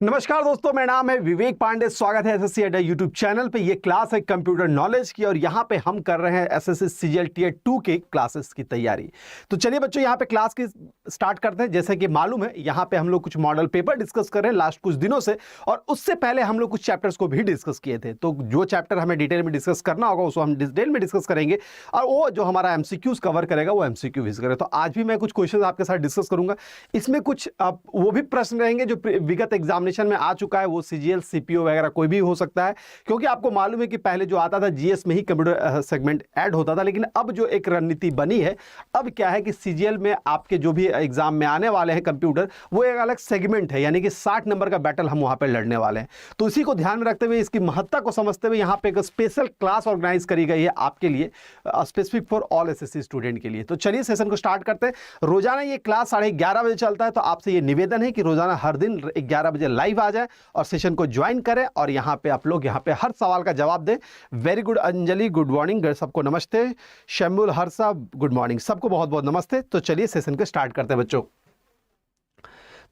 नमस्कार दोस्तों, मेरा नाम है विवेक पांडे। स्वागत है एसएससी अड्डा यूट्यूब चैनल पे। ये क्लास है कंप्यूटर नॉलेज की और यहाँ पे हम कर रहे हैं एसएससी सीजीएल टियर 2 के क्लासेस की तैयारी। तो चलिए बच्चों, यहाँ पे क्लास की स्टार्ट करते हैं। जैसे कि मालूम है, यहाँ पे हम लोग कुछ मॉडल पेपर डिस्कस कर रहे हैं लास्ट कुछ दिनों से, और उससे पहले हम लोग कुछ चैप्टर्स को भी डिस्कस किए थे। तो जो चैप्टर हमें डिटेल में डिस्कस करना होगा उसको हम डिटेल में डिस्कस करेंगे, और वो जो हमारा एमसीक्यूज कवर करेगा वो एमसीक्यू विज करेगा। तो आज भी मैं कुछ क्वेश्चन आपके साथ डिस्कस करूंगा। इसमें कुछ वो भी प्रश्न रहेंगे जो विगत एग्जामिनेशन में आ चुका है, वो सीजीएल सीपीओ वगैरह कोई भी हो सकता है, क्योंकि आपको मालूम है कि पहले जो आता था जीएस में ही कंप्यूटर सेगमेंट ऐड होता था। लेकिन अब जो एक रणनीति बनी है, अब क्या है कि सीजीएल में आपके जो भी एग्जाम में आने वाले हैं कंप्यूटर, वो एक अलग सेगमेंट है, यानी कि 60 नंबर का बैटल हम वहां पर लड़ने वाले हैं। तो इसी को ध्यान में रखते हुए, इसकी महत्ता को समझते हुए, यहाँ पे एक स्पेशल क्लास ऑर्गेनाइज करी गई है आपके लिए, specific for all SSC student के लिए। तो चलिए सेशन को स्टार्ट करते हैं। रोजाना ये क्लास 11:30 बजे चलता है, तो आपसे ये निवेदन है कि रोजाना हर दिन 11 बजे लाइव आ जाए और सेशन को ज्वाइन करें, और यहाँ पे आप लोग यहाँ पे हर सवाल का जवाब दें। Very good Anjali, good morning सबको, नमस्ते। शम्बुल, हर्षा, गुड मॉर्निंग, सबको बहुत बहुत नमस्ते। तो चलिए सेशन को स्टार्ट करते हैं बच्चों।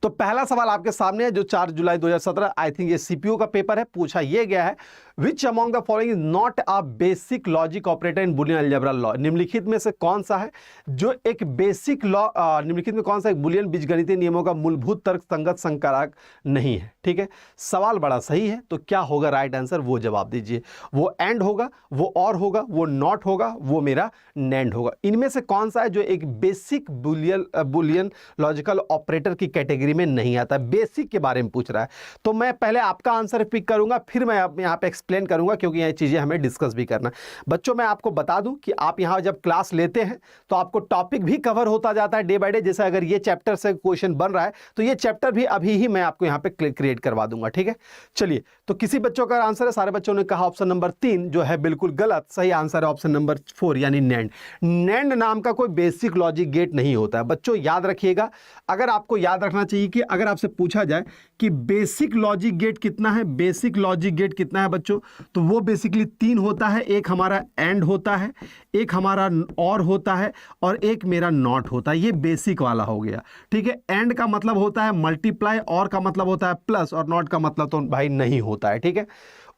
तो पहला सवाल आपके सामने है, जो 4 जुलाई 2017, आई थिंक ये सीपीयू का पेपर है। पूछा ये गया है, which among the following is not a basic logic operator in Boolean algebra law. निम्नलिखित में से कौन सा है जो एक बेसिक लॉ, निम्नलिखित में कौन सा एक बुलियन बीजगणितीय नियमों का मूलभूत तर्क संगत संकारक नहीं है। ठीक है, सवाल बड़ा सही है। तो क्या होगा राइट आंसर, वो जवाब दीजिए। वो एंड होगा, वो और होगा, वो नॉट होगा, वो मेरा नैंड होगा। इनमें से कौन सा है जो एक बेसिक बुलियन लॉजिकल ऑपरेटर की कैटेगरी में नहीं आता? बेसिक के बारे में पूछ रहा है। तो मैं पहले आपका आंसर पिक करूंगा, फिर मैं यहाँ पे एक्सप्लेन करूंगा, क्योंकि ये चीजें हमें डिस्कस भी करना है। बच्चों, मैं आपको बता दूं कि आप यहाँ जब क्लास लेते हैं तो आपको टॉपिक भी कवर होता जाता है डे बाय डे। जैसे अगर ये चैप्टर से क्वेश्चन बन रहा है तो ये चैप्टर भी अभी ही मैं आपको यहाँ पे क्रिएट करवा दूंगा। ठीक है, चलिए। तो किसी बच्चों का आंसर है, सारे बच्चों ने कहा ऑप्शन नंबर 3 जो है बिल्कुल गलत। सही आंसर है ऑप्शन नंबर 4 यानी नैंड। नैंड नाम का कोई बेसिक लॉजिक गेट नहीं होता है बच्चों, याद रखिएगा। अगर आपको याद रखना चाहिए कि अगर आपसे पूछा जाए कि बेसिक लॉजिक गेट कितना है, बेसिक लॉजिक गेट कितना है बच्चों, तो वो बेसिकली 3 होता है। एक हमारा एंड होता है, एक हमारा और होता है, और एक मेरा नॉट होता है। ये बेसिक वाला हो गया। ठीक है, एंड का मतलब होता है मल्टीप्लाई, और का मतलब होता है प्लस, और नॉट का मतलब तो भाई नहीं होता है। ठीक है,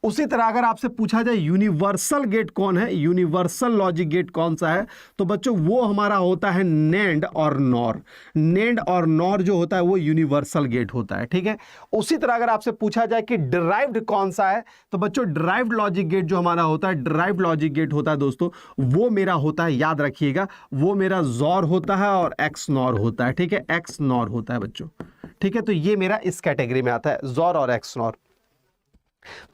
उसी तरह अगर आपसे पूछा जाए यूनिवर्सल गेट कौन है, यूनिवर्सल लॉजिक गेट कौन सा है, तो बच्चों वो हमारा होता है नैंड और नॉर। नैंड और नॉर जो होता है वो यूनिवर्सल गेट होता है। ठीक है, उसी तरह अगर आपसे पूछा जाए कि डिराइव्ड कौन सा है, तो बच्चों डिराइव्ड लॉजिक गेट जो हमारा होता है, डिराइव्ड लॉजिक गेट होता है दोस्तों, वो मेरा होता है, याद रखिएगा, वो मेरा जॉर होता है और एक्स नॉर होता है। ठीक है, एक्स नॉर होता है बच्चों। ठीक है, तो ये मेरा इस कैटेगरी में आता है, जॉर और एक्स नॉर।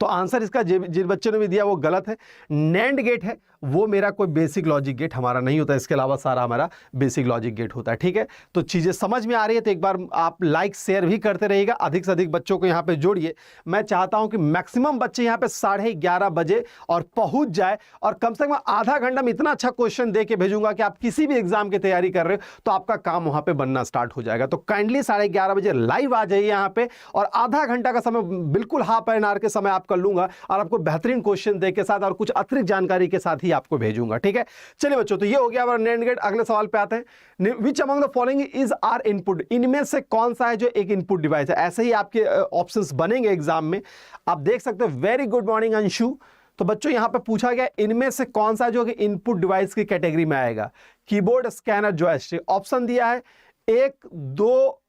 तो आंसर इसका जिन बच्चों ने भी दिया वो गलत है। नैंड गेट है, वो मेरा कोई बेसिक लॉजिक गेट हमारा नहीं होता, इसके अलावा सारा हमारा बेसिक लॉजिक गेट होता है। ठीक है, तो चीजें समझ में आ रही है तो एक बार आप लाइक शेयर भी करते रहिएगा, अधिक से अधिक बच्चों को यहाँ पे जोड़िए। मैं चाहता हूं कि मैक्सिमम बच्चे यहाँ पे 11:30 बजे और पहुंच जाए, और कम से कम आधा घंटा में इतना अच्छा क्वेश्चन दे के भेजूंगा कि आप किसी भी एग्जाम की तैयारी कर रहे हो तो आपका काम वहां पे बनना स्टार्ट हो जाएगा। तो काइंडली 11:30 बजे लाइव आ जाइए यहाँ पे, और आधा घंटा का समय, बिल्कुल हाफ एन आवर के समय आपका लूंगा, और आपको बेहतरीन क्वेश्चन दे के साथ और कुछ अतिरिक्त जानकारी के साथ ही आपको भेजूंगा। ठीक है, चलिए बच्चों, तो ये हो गया हमारा नैंड गेट। अगले सवाल पे आते हैं, which among the following is our input. इनमें से कौन सा है जो एक इनपुट डिवाइस है? ऐसे ही आपके ऑप्शंस बनेंगे एग्जाम में, आप देख सकते हो। Very good morning Anshu. तो बच्चों यहां पे पूछा गया इनमें से कौन सा जो कि इनपुट डिवाइस की कैटेगरी में आएगा। Keyboard, scanner, joystick. ऑप्शन दिया है 1, 2,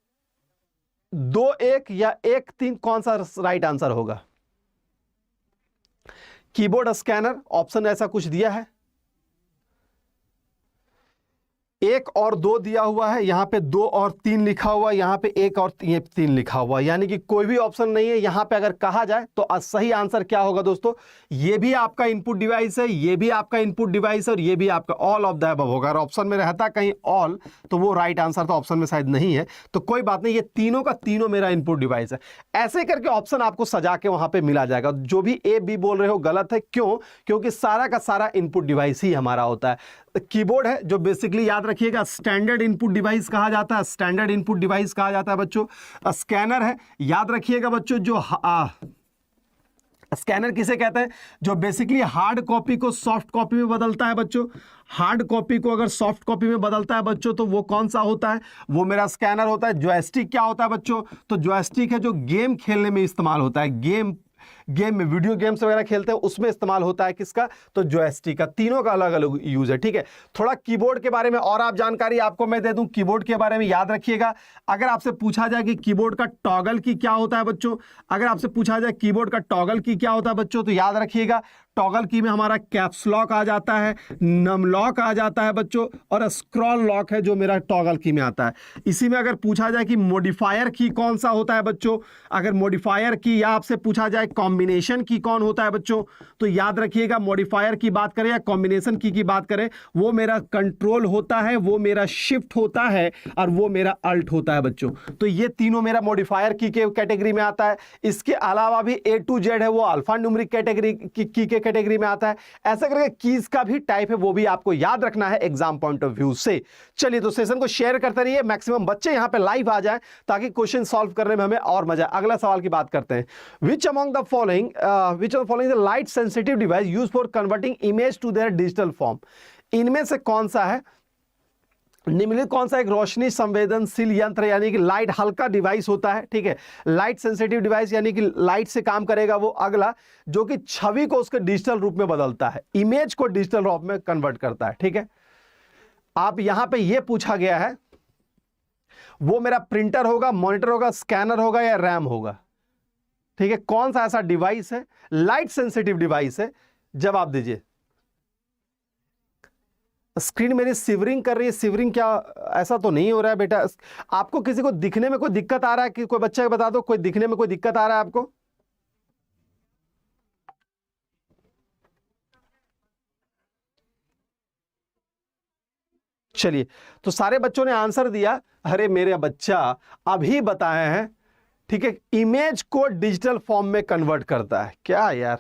2, 1 या 1, 3। कौन सा राइट आंसर होगा? कीबोर्ड, स्कैनर, ऑप्शन ऐसा कुछ दिया है। 1 और 2 दिया हुआ है, यहां पे 2 और 3 लिखा हुआ है, यहां पे 1 और 3 लिखा हुआ है, यानी कि कोई भी ऑप्शन नहीं है। यहां पे अगर कहा जाए तो सही आंसर क्या होगा दोस्तों? ये भी आपका इनपुट डिवाइस है, ये भी आपका इनपुट डिवाइस है, और ये भी आपका, ऑल ऑफ द अबव होगा। अगर ऑप्शन में रहता कहीं ऑल तो वो राइट आंसर, तो ऑप्शन में शायद नहीं है, तो कोई बात नहीं, ये तीनों का तीनों मेरा इनपुट डिवाइस है। ऐसे करके ऑप्शन आपको सजा के वहां पे मिला जाएगा। जो भी ए बी बोल रहे हो गलत है। क्यों? क्योंकि सारा का सारा इनपुट डिवाइस ही हमारा होता है। कीबोर्ड है जो बेसिकली याद रखिएगा स्टैंडर्ड इनपुट डिवाइस कहा जाता है, स्टैंडर्ड इनपुट डिवाइस कहा जाता है बच्चों। स्कैनर है, याद रखिएगा बच्चों, जो स्कैनर किसे कहते हैं? जो बेसिकली हार्ड कॉपी को सॉफ्ट कॉपी में बदलता है बच्चों। हार्ड कॉपी को अगर सॉफ्ट कॉपी में बदलता है बच्चों तो वो कौन सा होता है? वो मेरा स्कैनर होता है। जॉयस्टिक क्या होता है बच्चों? तो जॉयस्टिक है जो गेम खेलने में इस्तेमाल होता है, गेम में वीडियो गेम्स वगैरह खेलते हैं उसमें इस्तेमाल होता है किसका? तो जॉयस्टिक का। तीनों का अलग अलग यूज है, ठीक है। थोड़ा कीबोर्ड के बारे में और आप जानकारी आपको मैं दे दूं, कीबोर्ड के बारे में याद रखिएगा। अगर आपसे पूछा जाए कि कीबोर्ड का टॉगल की क्या होता है बच्चों, अगर आपसे पूछा जाए कीबोर्ड का टॉगल की क्या होता है बच्चों, तो याद रखिएगा टॉगल की में हमारा कैप्स लॉक आ जाता है, नम लॉक आ जाता है बच्चों, और स्क्रॉल लॉक है जो मेरा टॉगल की में आता है। इसी में अगर पूछा जाए कि मॉडिफायर की कौन सा होता है बच्चों, अगर मॉडिफायर की या आपसे पूछा जाए कॉम्बिनेशन की कौन होता है बच्चों, तो याद रखिएगा मॉडिफायर की बात करें या कॉम्बिनेशन की बात करें, वो मेरा कंट्रोल होता है, वो मेरा शिफ्ट होता है, और वो मेरा अल्ट होता है बच्चों। तो ये तीनों मेरा मॉडिफायर की के कैटेगरी में आता है। इसके अलावा भी A to Z है, वो अल्फा न्यूमेरिक कैटेगरी की के कैटेगरी में आता है। ऐसा करके कीज का भी टाइप है, वो भी आपको याद रखना है एग्जाम पॉइंट ऑफ व्यू से। चलिए तो सेशन को शेयर करते रहिए, मैक्सिमम बच्चे यहां पे लाइव आ जाएं ताकि क्वेश्चन सॉल्व करने में हमें और मजा। अगला सवाल की बात करते हैं। Which among the following the light sensitive device used for converting image to their digital form? इनमें से कौन सा है, निम्नलिखित कौन सा एक रोशनी संवेदनशील यंत्र यानी कि लाइट हल्का डिवाइस होता है, ठीक है, लाइट सेंसिटिव डिवाइस यानी कि लाइट से काम करेगा वो अगला, जो कि छवि को उसके डिजिटल रूप में बदलता है, इमेज को डिजिटल रूप में कन्वर्ट करता है, ठीक है। आप यहां पे ये पूछा गया है वो मेरा प्रिंटर होगा, मॉनिटर होगा, स्कैनर होगा या रैम होगा, ठीक है। कौन सा ऐसा डिवाइस है, लाइट सेंसिटिव डिवाइस है, जवाब दीजिए। स्क्रीन मेरी सिवरिंग कर रही है, सिवरिंग क्या, ऐसा तो नहीं हो रहा है बेटा? आपको किसी को दिखने में कोई दिक्कत आ रहा है कि कोई बच्चा बता दो, कोई दिखने में कोई दिक्कत आ रहा है आपको? चलिए, तो सारे बच्चों ने आंसर दिया। अरे मेरे बच्चा अभी बताए हैं, ठीक है, इमेज को डिजिटल फॉर्म में कन्वर्ट करता है। क्या यार,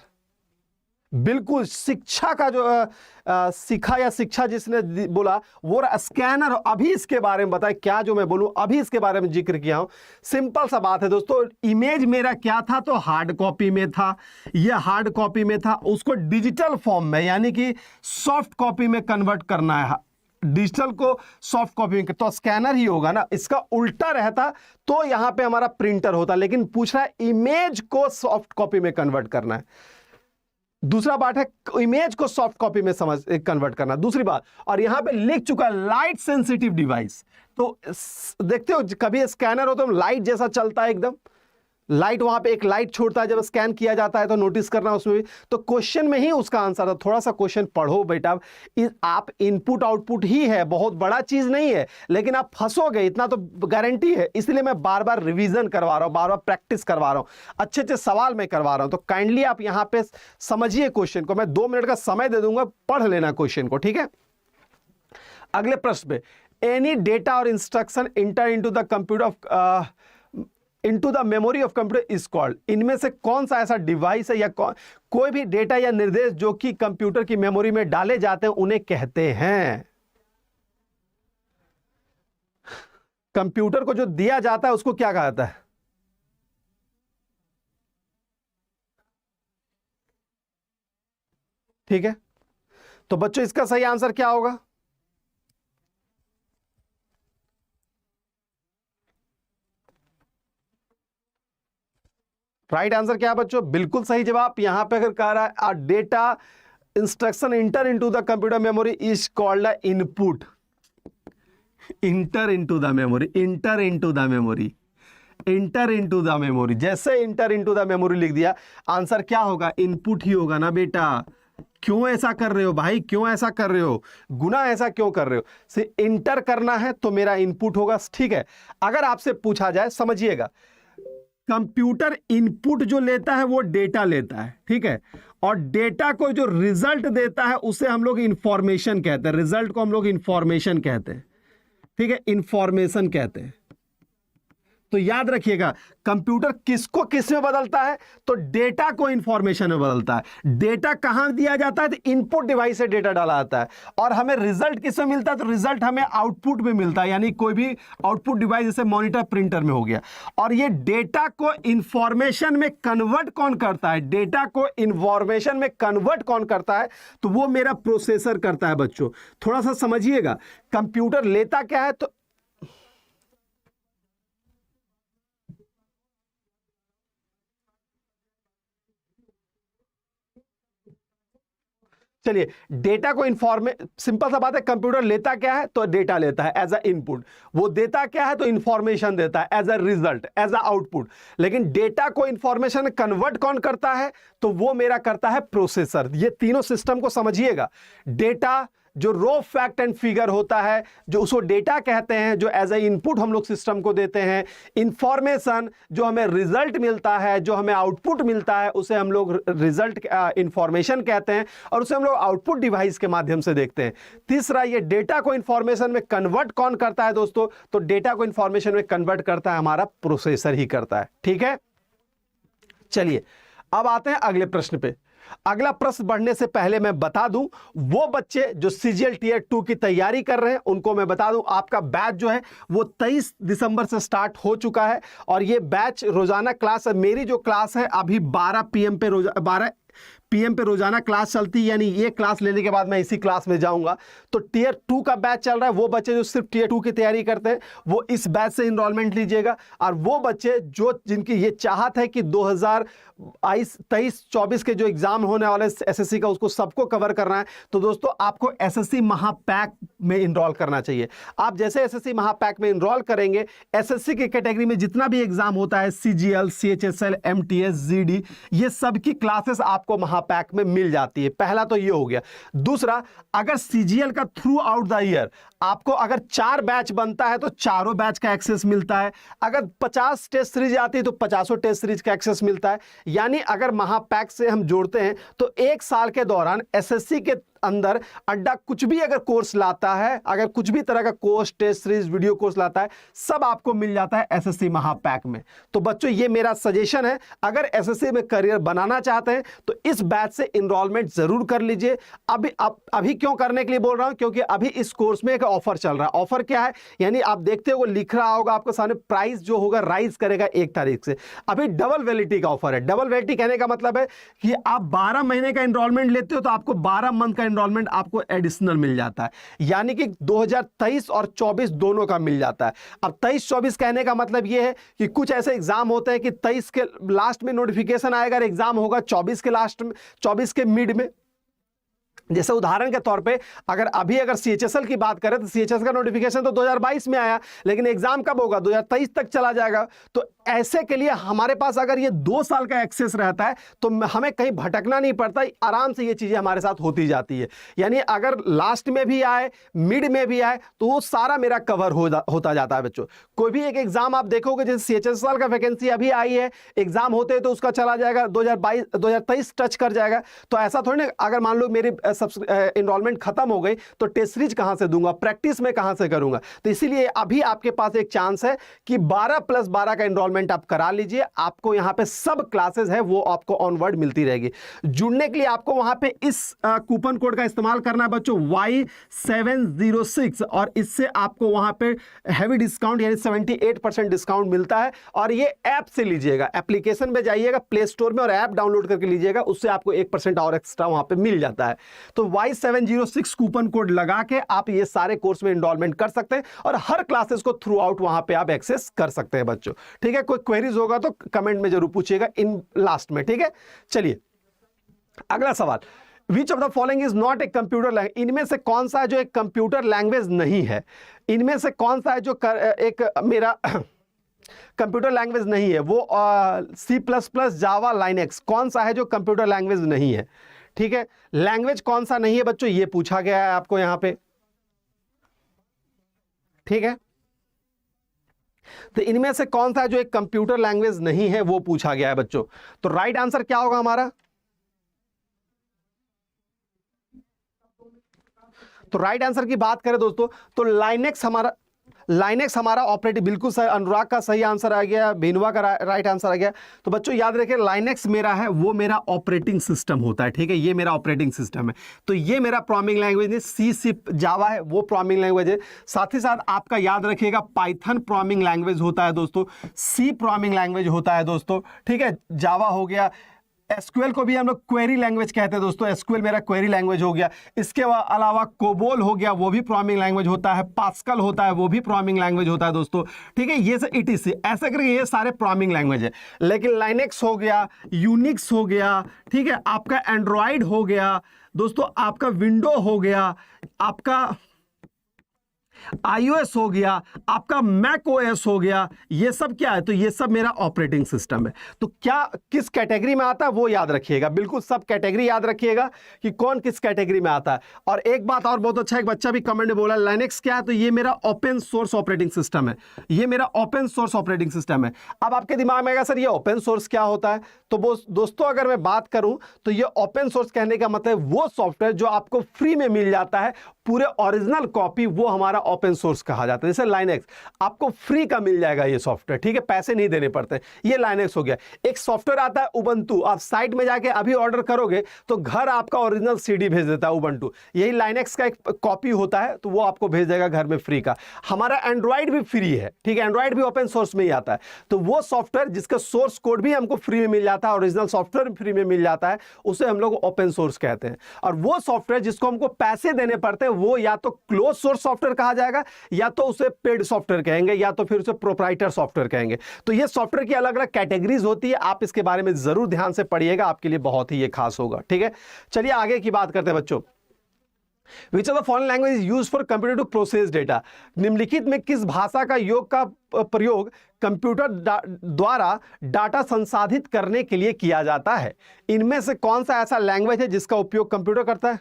बिल्कुल शिक्षा का जो सीखा या शिक्षा जिसने बोला वो स्कैनर। अभी इसके बारे में बताए, क्या जो मैं बोलूं अभी इसके बारे में जिक्र किया हूं। सिंपल सा बात है दोस्तों, इमेज मेरा क्या था, तो हार्ड कॉपी में था, ये हार्ड कॉपी में था, उसको डिजिटल फॉर्म में यानी कि सॉफ्ट कॉपी में कन्वर्ट करना है, डिजिटल को सॉफ्ट कॉपी में, तो स्कैनर ही होगा ना। इसका उल्टा रहता तो यहां पे हमारा प्रिंटर होता, लेकिन पूछ रहा है इमेज को सॉफ्ट कॉपी में कन्वर्ट करना है। दूसरा बात है इमेज को सॉफ्ट कॉपी में कन्वर्ट करना, दूसरी बात। और यहां पे लिख चुका है लाइट सेंसिटिव डिवाइस, तो देखते हो कभी स्कैनर हो तो लाइट जैसा चलता है एकदम, लाइट वहां पे एक लाइट छोड़ता है जब स्कैन किया जाता है, तो नोटिस करना उसमें भी। तो क्वेश्चन में ही उसका आंसर था। थोड़ा सा क्वेश्चन पढ़ो बेटा, आप इनपुट आउटपुट ही है, बहुत बड़ा चीज नहीं है, लेकिन आप फंसोगे इतना तो गारंटी है। इसलिए मैं बार बार रिवीजन करवा रहा हूं, बार बार प्रैक्टिस करवा रहा हूं, अच्छे अच्छे सवाल मैं करवा रहा हूं। तो काइंडली आप यहां पे समझिए क्वेश्चन को। मैं 2 मिनट का समय दे दूंगा, पढ़ लेना क्वेश्चन को, ठीक है। अगले प्रश्न पे, एनी डेटा और instruction inter into the computer into the memory of computer is called? इनमें से कौन सा ऐसा डिवाइस है या कोई भी डेटा या निर्देश जो कि कंप्यूटर की मेमोरी में डाले जाते हैं उन्हें कहते हैं? कंप्यूटर को जो दिया जाता है उसको क्या कहा जाता है? ठीक है, तो बच्चों इसका सही आंसर क्या होगा? राइट आंसर क्या है बच्चों? बिल्कुल सही जवाब। यहां पे अगर कह रहा है data instruction inter into the computer memory is called input. Inter into the memory, inter into the memory, inter into the memory. जैसे इंटर इनटू द मेमोरी लिख दिया, आंसर क्या होगा? इनपुट ही होगा ना बेटा। क्यों ऐसा कर रहे हो भाई, क्यों ऐसा कर रहे हो, गुना ऐसा क्यों कर रहे हो? से इंटर करना है तो मेरा इनपुट होगा, ठीक है। अगर आपसे पूछा जाए, समझिएगा, कंप्यूटर इनपुट जो लेता है वो डेटा लेता है, ठीक है, और डेटा को जो रिजल्ट देता है उसे हम लोग इंफॉर्मेशन कहते हैं, रिजल्ट को हम लोग इंफॉर्मेशन कहते हैं, ठीक है, इंफॉर्मेशन कहते हैं। तो याद रखिएगा कंप्यूटर किसको किस में बदलता है, तो डेटा को इंफॉर्मेशन में बदलता है। डेटा कहां दिया जाता है, तो इनपुट डिवाइस से डेटा डाला जाता है, और हमें रिजल्ट किस में मिलता है, तो रिजल्ट हमें आउटपुट में मिलता है, यानी कोई भी आउटपुट डिवाइस जैसे मॉनिटर प्रिंटर में हो गया। और ये डेटा को इंफॉर्मेशन में कन्वर्ट कौन करता है, डेटा को इंफॉर्मेशन में कन्वर्ट कौन करता है, तो वो मेरा प्रोसेसर करता है बच्चों। थोड़ा सा समझिएगा, कंप्यूटर लेता क्या है, तो चलिए डेटा को सिंपल सा बात है, कंप्यूटर लेता क्या है, तो डेटा लेता है एज अ इनपुट, वो देता क्या है, तो इंफॉर्मेशन देता है as a result, as a output. लेकिन डेटा को इंफॉर्मेशन में कन्वर्ट कौन करता है, तो वो मेरा करता है प्रोसेसर। ये तीनों सिस्टम को समझिएगा। डेटा जो रॉ फैक्ट एंड फिगर होता है, जो उसको डेटा कहते हैं, जो एज ए इनपुट हम लोग सिस्टम को देते हैं। इंफॉर्मेशन जो हमें रिजल्ट मिलता है, जो हमें आउटपुट मिलता है, उसे हम लोग रिजल्ट इंफॉर्मेशन कहते हैं, और उसे हम लोग आउटपुट डिवाइस के माध्यम से देखते हैं। तीसरा, ये डेटा को इंफॉर्मेशन में कन्वर्ट कौन करता है दोस्तों, तो डेटा को इंफॉर्मेशन में कन्वर्ट करता है हमारा प्रोसेसर ही करता है। ठीक है, चलिए अब आते हैं अगले प्रश्न पे। अगला प्रश्न बढ़ने से पहले मैं बता दूं, वो बच्चे जो सीजीएल टीयर 2 की तैयारी कर रहे हैं उनको मैं बता दूं, आपका बैच जो है वो 23 दिसंबर से स्टार्ट हो चुका है। और ये बैच रोजाना क्लास है, मेरी जो क्लास है अभी 12 PM पे 12 PM पे रोजाना क्लास चलती है, यानी ये क्लास लेने के बाद मैं इसी क्लास में जाऊंगा। तो टीयर 2 का बैच चल रहा है, वो बच्चे जो सिर्फ टीयर 2 की तैयारी करते हैं वो इस बैच से इनरोलमेंट लीजिएगा। और वो बच्चे जो जिनकी ये चाहत है कि 2023-24 के जो एग्जाम होने वाले एसएससी का उसको सबको कवर करना है, तो दोस्तों आपको एसएससी महापैक में इनरोल करना चाहिए। आप जैसे एसएससी महापैक में इनरोल करेंगे, एसएससी की कैटेगरी में जितना भी एग्जाम होता है, सीजीएल, सीएचएसएल, एमटीएस, जीडी, ये सब की क्लासेस आपको महापैक में मिल जाती है। पहला तो ये हो गया। दूसरा, अगर सीजीएल का थ्रू आउट द ईयर आपको अगर 4 बैच बनता है तो चारों बैच का एक्सेस मिलता है। अगर 50 टेस्ट सीरीज आती है तो 50 टेस्ट सीरीज का एक्सेस मिलता है। यानी अगर महापैक से हम जोड़ते हैं तो 1 साल के दौरान एसएससी के अंदर अड्डा कुछ भी अगर कोर्स लाता है, अगर कुछ भी तरह का course, test series, video course लाता है, सब आपको मिल जाता है एसएससी महापैक में। तो बच्चों ये मेरा सजेशन है, अगर एसएससी में करियर बनाना चाहते हैं तो इस बैच से इनरोलमेंट जरूर कर लीजिए। अभी क्यों करने के लिए बोल रहा हूं, क्योंकि अभी इस कोर्स में एक ऑफर चल रहा है। ऑफर क्या है, यानी आप देखते हो लिख रहा होगा आपको सामने, प्राइस जो होगा राइज करेगा 1 तारीख से। अभी डबल वैलिडिटी का ऑफर है। डबल वैलिडिटी कहने का मतलब है कि आप 12 महीने का इनरोलमेंट लेते हो तो आपको 12 मंथ का इनरोलमेंट आपको एडिशनल मिल जाता है, यानी कि 2023 और 24 दोनों का मिल जाता है। अब 23-24 कहने का मतलब यह है कि कुछ ऐसे एग्जाम होते हैं कि 23 के लास्ट में नोटिफिकेशन आएगा, एग्जाम होगा 24 के लास्ट में, 24 के मिड में। जैसे उदाहरण के तौर पे अगर सीएचएसएल की बात करें तो सीएचएस का नोटिफिकेशन तो 2022 में आया, लेकिन एग्जाम कब होगा, 2023 तक चला जाएगा। तो ऐसे के लिए हमारे पास अगर ये 2 साल का एक्सेस रहता है तो हमें कहीं भटकना नहीं पड़ता, आराम से ये चीजें हमारे साथ होती जाती है। यानी अगर लास्ट में भी आए, मिड में भी आए, तो वो सारा मेरा कवर होता जाता है बच्चों। कोई भी एक एग्जाम आप देखोगे, जैसे सीएचएसएल का वैकेंसी अभी आई है, एग्जाम होते तो उसका चला जाएगा 2023 टच कर जाएगा। तो ऐसा थोड़ी ना, अगर मान लो मेरी एनरोलमेंट खत्म हो गई तो टेस्ट सीरीज कहां से दूंगा, प्रैक्टिस में कहां से करूंगा। तो इसीलिए अभी आपके पास एक चांस है कि 12+12 का एनरोलमेंट आप करा लीजिए। आपको यहां पे सब क्लासेस है वो आपको ऑनवर्ड मिलती रहेगी। जुड़ने के लिए आपको वहां पे इस कूपन कोड का इस्तेमाल करना है बच्चों, Y706, और इससे आपको वहां पे हैवी डिस्काउंट यानी 78% डिस्काउंट मिलता है। और ये ऐप से लीजिएगा, एप्लीकेशन में जाइएगा प्ले स्टोर में और ऐप डाउनलोड करके लीजिएगा, उससे आपको 1% और एक्स्ट्रा वहां पे मिल जाता है। तो Y706 कूपन कोड लगा के आप ये सारे कोर्स में एनरोलमेंट कर सकते हैं और हर क्लासेस को थ्रू आउट वहां पे आप एक्सेस कर सकते हैं बच्चों। ठीक है, कोई क्वेरीज होगा तो कमेंट में जरूर पूछिएगा इन लास्ट में। ठीक है, चलिए अगला सवाल, which of the following is not a computer language, इनमें से कौन सा है जो एक कंप्यूटर लैंग्वेज नहीं है, इनमें से कौन सा है जो एक मेरा कंप्यूटर लैंग्वेज नहीं है। वो C++, जावा, लाइनेक्स, कौन सा है जो कंप्यूटर लैंग्वेज नहीं है। ठीक है, लैंग्वेज कौन सा नहीं है बच्चों, ये पूछा गया है आपको यहां पे। ठीक है, तो इनमें से कौन सा जो एक कंप्यूटर लैंग्वेज नहीं है वो पूछा गया है बच्चों। तो राइट आंसर क्या होगा हमारा, तो राइट आंसर की बात करें दोस्तों तो लाइनेक्स हमारा लाइनेक्स हमारा ऑपरेटिंग, बिल्कुल सही, अनुराग का सही आंसर आ गया, बेनुआ का राइट आंसर आ गया। तो बच्चों याद रखिए लाइनेक्स मेरा है वो मेरा ऑपरेटिंग सिस्टम होता है, ठीक है, ये मेरा ऑपरेटिंग सिस्टम है। तो ये मेरा प्रोग्रामिंग लैंग्वेज है, सी सिप जावा है वो प्रोग्रामिंग लैंग्वेज है। साथ ही साथ आपका याद रखिएगा पाइथन प्रोग्रामिंग लैंग्वेज होता है दोस्तों, सी प्रोग्रामिंग लैंग्वेज होता है दोस्तों, ठीक है, जावा हो गया। एसक्यूएल को भी हम लोग क्वेरी लैंग्वेज कहते हैं दोस्तों, एसक्यूएल मेरा क्वेरी लैंग्वेज हो गया। इसके अलावा कोबोल हो गया, वो भी प्रोग्रामिंग लैंग्वेज होता है। पास्कल होता है, वो भी प्रोग्रामिंग लैंग्वेज होता है दोस्तों, ठीक है। ये ETC ऐसा करके ये सारे प्रोग्रामिंग लैंग्वेज है। लेकिन लाइनेक्स हो गया, यूनिक्स हो गया, ठीक है, आपका एंड्रॉयड हो गया दोस्तों, आपका विंडो हो गया, आपका iOS हो गया, आपका मैक OS हो गया, ये सब क्या है? तो ये सब मेरा ऑपरेटिंग सिस्टम है। तो क्या किस कैटेगरी में आता है वो याद रखिएगा, बिल्कुल सब कैटेगरी याद रखिएगा कि कौन किस कैटेगरी में आता है। और एक बात और बहुत अच्छा, एक बच्चा भी कमेंट में बोला लाइनेक्स क्या है, तो ये मेरा ओपन सोर्स ऑपरेटिंग सिस्टम है, ये मेरा ओपन सोर्स ऑपरेटिंग सिस्टम है। अब आपके दिमाग में आएगा सर ये ओपन सोर्स क्या होता है? तो दोस्तों अगर मैं बात करूं तो ये ओपन सोर्स कहने का मतलब वो सॉफ्टवेयर जो आपको फ्री में मिल जाता है, पूरे ओरिजिनल कॉपी, वो हमारा ओपन सोर्स कहा जाता है। जैसे लाइनेक्स आपको फ्री का मिल जाएगा ये सॉफ्टवेयर, ठीक है, पैसे नहीं देने पड़ते, ये लाइनेक्स हो गया। एक सॉफ्टवेयर आता है उबंटू, आप साइट में जाके अभी ऑर्डर करोगे तो घर आपका ओरिजिनल CD भेज देता है उबंटू, यही लाइनेक्स का एक कॉपी होता है, तो वो आपको भेज देगा घर में फ्री का। हमारा एंड्रॉइड भी फ्री है, ठीक है, एंड्रॉइड भी ओपन सोर्स में ही आता है। तो वो सॉफ्टवेयर जिसका सोर्स कोड भी हमको फ्री में मिल जाता है, ओरिजिनल सॉफ्टवेयर भी फ्री में मिल जाता है, उसे हम लोग ओपन सोर्स कहते हैं। और वो सॉफ्टवेयर जिसको हमको पैसे देने पड़ते हैं वो या तो क्लोज सोर्स सॉफ्टवेयर कहा जाएगा, या तो उसे पेड सॉफ्टवेयर कहेंगे, या तो फिर उसे प्रोप्राइटर सॉफ्टवेयर कहेंगे। तो ये सॉफ्टवेयर की अलग अलग कैटेगरीज होती है, आप इसके बारे में जरूर ध्यान से पढ़िएगा, आपके लिए बहुत ही ये खास होगा, ठीक है। चलिए आगे की बात करते हैं बच्चों। Which of the following language is used for computer to process data? निम्नलिखित में किस भाषा का योग का प्रयोग कंप्यूटर द्वारा डाटा संसाधित करने के लिए किया जाता है? इनमें से कौन सा ऐसा लैंग्वेज है जिसका उपयोग कंप्यूटर करता है?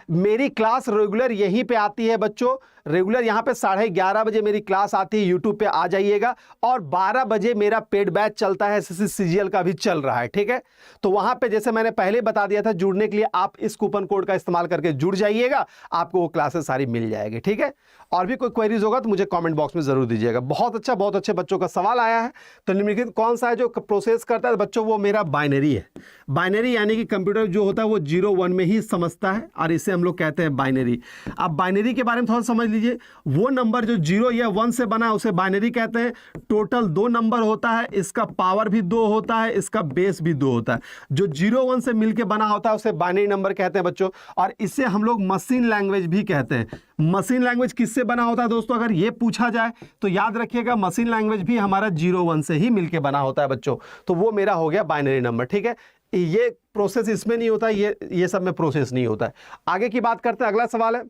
मेरी क्लास रेगुलर यहीं पे आती है बच्चों, रेगुलर यहाँ पे 11:30 बजे मेरी क्लास आती है, यूट्यूब पे आ जाइएगा। और 12 बजे मेरा पेड बैच चलता है, SSC CGL का भी चल रहा है, ठीक है। तो वहाँ पे जैसे मैंने पहले बता दिया था, जुड़ने के लिए आप इस कूपन कोड का इस्तेमाल करके जुड़ जाइएगा, आपको वो क्लासेस सारी मिल जाएगी, ठीक है। और भी कोई क्वेरीज होगा तो मुझे कमेंट बॉक्स में जरूर दीजिएगा। बहुत अच्छा, बहुत अच्छे बच्चों का सवाल आया है। तो निम्नलिखित कौन सा है जो प्रोसेस करता है बच्चों? वो मेरा बाइनरी है। बाइनरी यानी कि कंप्यूटर जो होता है वो 0-1 में ही समझता है, और इसे हम लोग कहते हैं बाइनरी। अब बाइनरी के बारे में थोड़ा समझ लीजिए, वो नंबर जो 0 या 1 से बना है उसे बाइनरी कहते हैं। टोटल 2 नंबर होता है, इसका पावर भी 2 होता है, इसका बेस भी 2 होता है। जो 0-1 से मिलकर बना होता है उसे बाइनरी नंबर कहते हैं बच्चों। और इसे हम लोग मशीन लैंग्वेज भी कहते हैं। मशीन लैंग्वेज किससे बना होता है दोस्तों? अगर ये पूछा जाए तो याद रखिएगा मशीन लैंग्वेज भी हमारा 0-1 से ही मिलकर बना होता है बच्चों। तो वो मेरा हो गया बाइनरी नंबर, ठीक है। ये प्रोसेस इसमें नहीं होता, ये सब में प्रोसेस नहीं होता है। आगे की बात करते हैं, अगला सवाल है,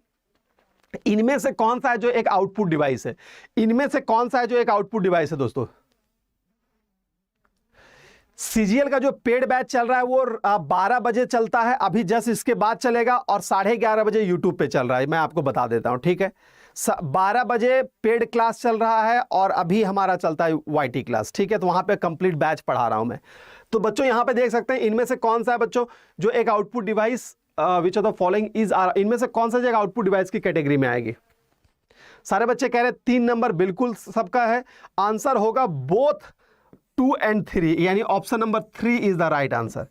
इनमें से कौन सा है जो एक आउटपुट डिवाइस है? इनमें से कौन सा है जो एक आउटपुट डिवाइस है दोस्तों? CGL का जो पेड बैच चल रहा है वो 12 बजे चलता है, अभी जस्ट इसके बाद चलेगा, और 11:30 बजे यूट्यूब पे चल रहा है, मैं आपको बता देता हूं, ठीक है। 12 बजे पेड क्लास चल रहा है और अभी हमारा चलता है YT क्लास, ठीक है। तो वहां पे कंप्लीट बैच पढ़ा रहा हूं मैं। तो बच्चों यहां पे देख सकते हैं इनमें से कौन सा है बच्चों जो एक output device, which of the following is, इनमें से कौन सा जो एक आउटपुट डिवाइस की कैटेगरी में आएगी? सारे बच्चे कह रहे हैं 3 नंबर बिल्कुल सबका है। आंसर होगा बोथ 2 and 3, यानी option number 3 is the right answer.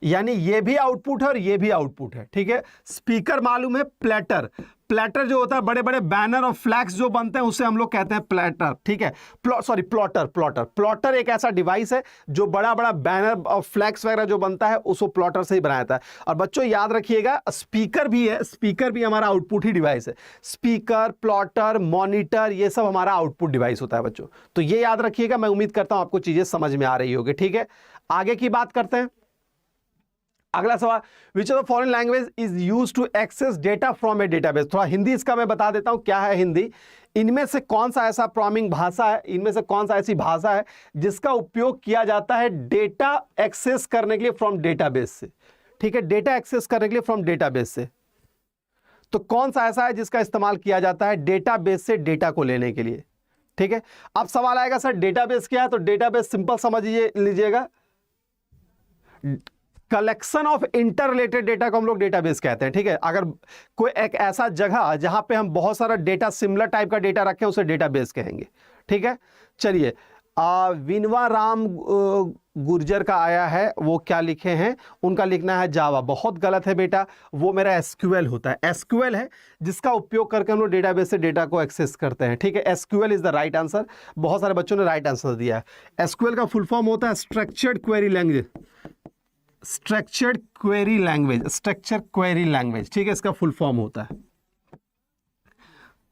यानी ये भी आउटपुट है और ये भी आउटपुट है, ठीक है। स्पीकर मालूम है, प्लेटर, प्लेटर जो होता है, बड़े बड़े बैनर और फ्लैग्स जो बनते हैं उसे हम लोग कहते हैं प्लेटर, ठीक है। प्लॉटर एक ऐसा डिवाइस है जो बड़ा बड़ा बैनर और फ्लैग्स वगैरह जो बनता है उसको प्लॉटर से ही बनाया जाता है। और बच्चों याद रखिएगा स्पीकर भी है, स्पीकर भी हमारा आउटपुट ही डिवाइस है। स्पीकर, प्लॉटर, मॉनिटर, ये सब हमारा आउटपुट डिवाइस होता है बच्चों। तो ये याद रखिएगा, मैं उम्मीद करता हूं आपको चीजें समझ में आ रही होगी, ठीक है। आगे की बात करते हैं, अगला सवाल, which of the foreign language is used to access data from a database? थोड़ा हिंदी इसका मैं बता देता हूं क्या है हिंदी। इनमें से कौन सा ऐसा प्रोग्रामिंग भाषा है, इनमें से कौन सा ऐसी भाषा है जिसका उपयोग किया जाता है डेटा एक्सेस करने के लिए फ्रॉम डेटाबेस से, ठीक है, डेटा एक्सेस करने के लिए फ्रॉम डेटाबेस से। तो कौन सा ऐसा है जिसका इस्तेमाल किया जाता है डेटाबेस से डेटा को लेने के लिए, ठीक है। अब सवाल आएगा सर डेटाबेस क्या है? तो डेटाबेस सिंपल समझ लीजिएगा, collection of inter related data को हम लोग डेटाबेस कहते हैं। ठीक है, अगर कोई एक ऐसा जगह जहां पे हम बहुत सारा डेटा, सिमिलर टाइप का डेटा रखें, उसे डेटाबेस कहेंगे। ठीक है, चलिए विनवा राम गुर्जर का आया है, वो क्या लिखे हैं, उनका लिखना है जावा। बहुत गलत है बेटा, वो मेरा एसक्यूएल होता है। एसक्यूएल है जिसका उपयोग करके हम लोग डेटाबेस से डेटा को एक्सेस करते हैं। ठीक है, SQL is the right answer. बहुत सारे बच्चों ने राइट आंसर दिया है। एसक्यूएल का फुल फॉर्म होता है structured query language, structured query language, structure query language. ठीक है, इसका फुल फॉर्म होता है,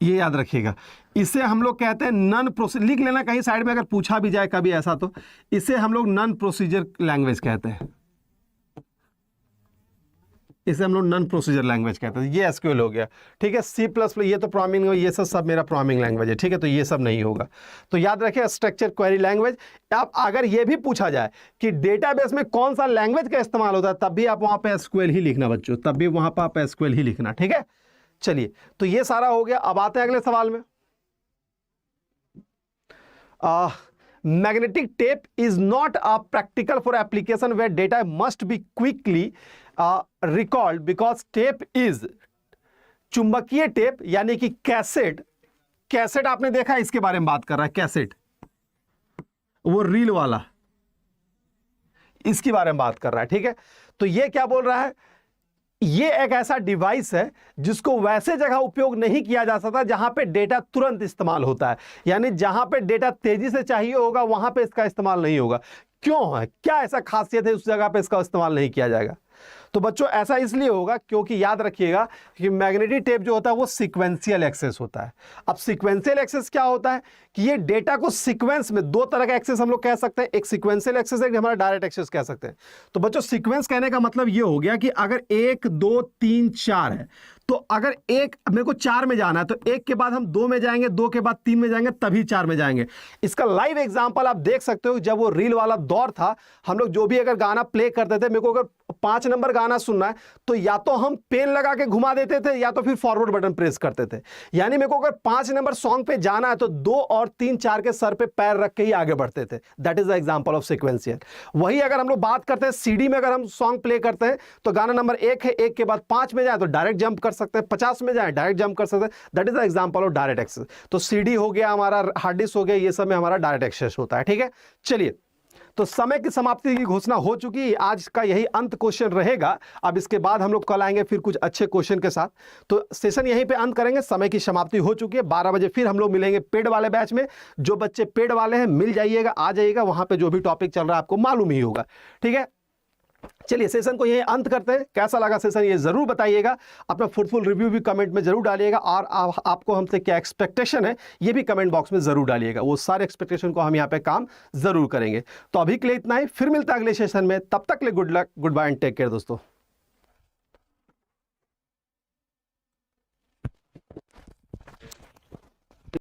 ये याद रखिएगा। इसे हम लोग कहते हैं नॉन प्रोसीजर, लिख लेना कहीं साइड में अगर पूछा भी जाए कभी ऐसा, तो इसे हम लोग नॉन प्रोसीजर लैंग्वेज कहते हैं। इसे हम लोग नॉन प्रोसीजर लैंग्वेज कहते हैं। ये एसक्यूएल हो गया। ठीक है, सी प्लस प्लस ये तो प्रोग्रामिंग, ये सब मेरा प्रोग्रामिंग लैंग्वेज है। ठीक है, तो ये सब नहीं होगा, तो याद रखिए स्ट्रक्चर क्वेरी लैंग्वेज। अब अगर ये भी पूछा जाए कि डेटाबेस में कौन सा लैंग्वेज का इस्तेमाल होता है, तब भी आप वहां पे एसक्यूएल ही लिखना बच्चों, तब भी वहां पर आप एसक्यूएल ही लिखना। ठीक है, चलिए तो ये सारा हो गया। अब आते हैं अगले सवाल में। Magnetic tape is not a practical for application where data must be quickly recalled because tape is, चुंबकीय टेप यानी कि कैसेट, कैसेट आपने देखा, इसके बारे में बात कर रहा है, कैसेट वो रील वाला, इसके बारे में बात कर रहा है। ठीक है, तो ये क्या बोल रहा है, ये एक ऐसा डिवाइस है जिसको वैसे जगह उपयोग नहीं किया जा सकता जहां पे डेटा तुरंत इस्तेमाल होता है, यानी जहां पे डेटा तेजी से चाहिए होगा वहां पे इसका इस्तेमाल नहीं होगा। क्यों है, क्या ऐसा खासियत है उस जगह पे इसका इस्तेमाल नहीं किया जाएगा? तो बच्चों ऐसा इसलिए होगा क्योंकि याद रखिएगा कि मैग्नेटिक टेप जो होता है वो सीक्वेंशियल एक्सेस होता है। अब सीक्वेंशियल एक्सेस क्या होता है कि ये डेटा को सीक्वेंस में, दो तरह का एक्सेस हम लोग कह सकते हैं, एक सीक्वेंशियल एक्सेस है, एक हमारा डायरेक्ट एक्सेस कह सकते हैं। तो बच्चों सीक्वेंस कहने का मतलब ये हो गया कि अगर 1 2 3 4 है, तो अगर एक मेरे को 4 में जाना है तो 1 के बाद हम 2 में जाएंगे, 2 के बाद 3 में जाएंगे, तभी 4 में जाएंगे। इसका लाइव एग्जांपल आप देख सकते हो, जब वो रील वाला दौर था, हम लोग जो भी अगर गाना प्ले करते थे, मेरे को अगर 5 नंबर गाना सुनना है तो या तो हम पेन लगा के घुमा देते थे या तो फिर फॉरवर्ड बटन प्रेस करते थे। यानी मेरे को अगर 5 नंबर सॉन्ग पे जाना है तो 2 और 3 4 के सर पे पैर रख के ही आगे बढ़ते थे। That is the example of sequential. वही अगर हम लोग बात करते हैं सीडी में, अगर हम सॉन्ग प्ले करते हैं तो गाना नंबर 1 है, 1 के बाद 5 में जाए तो डायरेक्ट जंप कर सकते हैं, 50 में जाए डायरेक्ट जंप कर सकते हैं। That is the example of direct access. तो सीडी हो गया हमारा, हार्ड डिस्क हो गया, ये सब में हमारा डायरेक्ट एक्सेस होता है। ठीक है, चलिए तो समय की समाप्ति की घोषणा हो चुकी है। आज का यही अंत क्वेश्चन रहेगा। अब इसके बाद हम लोग कल आएंगे फिर कुछ अच्छे क्वेश्चन के साथ। तो सेशन यहीं पे अंत करेंगे, समय की समाप्ति हो चुकी है। 12 बजे फिर हम लोग मिलेंगे पेड वाले बैच में। जो बच्चे पेड वाले हैं मिल जाइएगा, आ जाइएगा, वहां पे जो भी टॉपिक चल रहा है आपको मालूम ही होगा। ठीक है, चलिए सेशन को यही अंत करते हैं। कैसा लगा सेशन ये जरूर बताइएगा, अपना फुटफुल रिव्यू भी कमेंट में जरूर डालिएगा, और आपको हमसे क्या एक्सपेक्टेशन है ये भी कमेंट बॉक्स में जरूर डालिएगा। वो सारे एक्सपेक्टेशन को हम यहाँ पे काम जरूर करेंगे। तो अभी के लिए इतना ही, फिर मिलता है अगले सेशन में। तब तक के लिए good luck, goodbye and take care दोस्तों।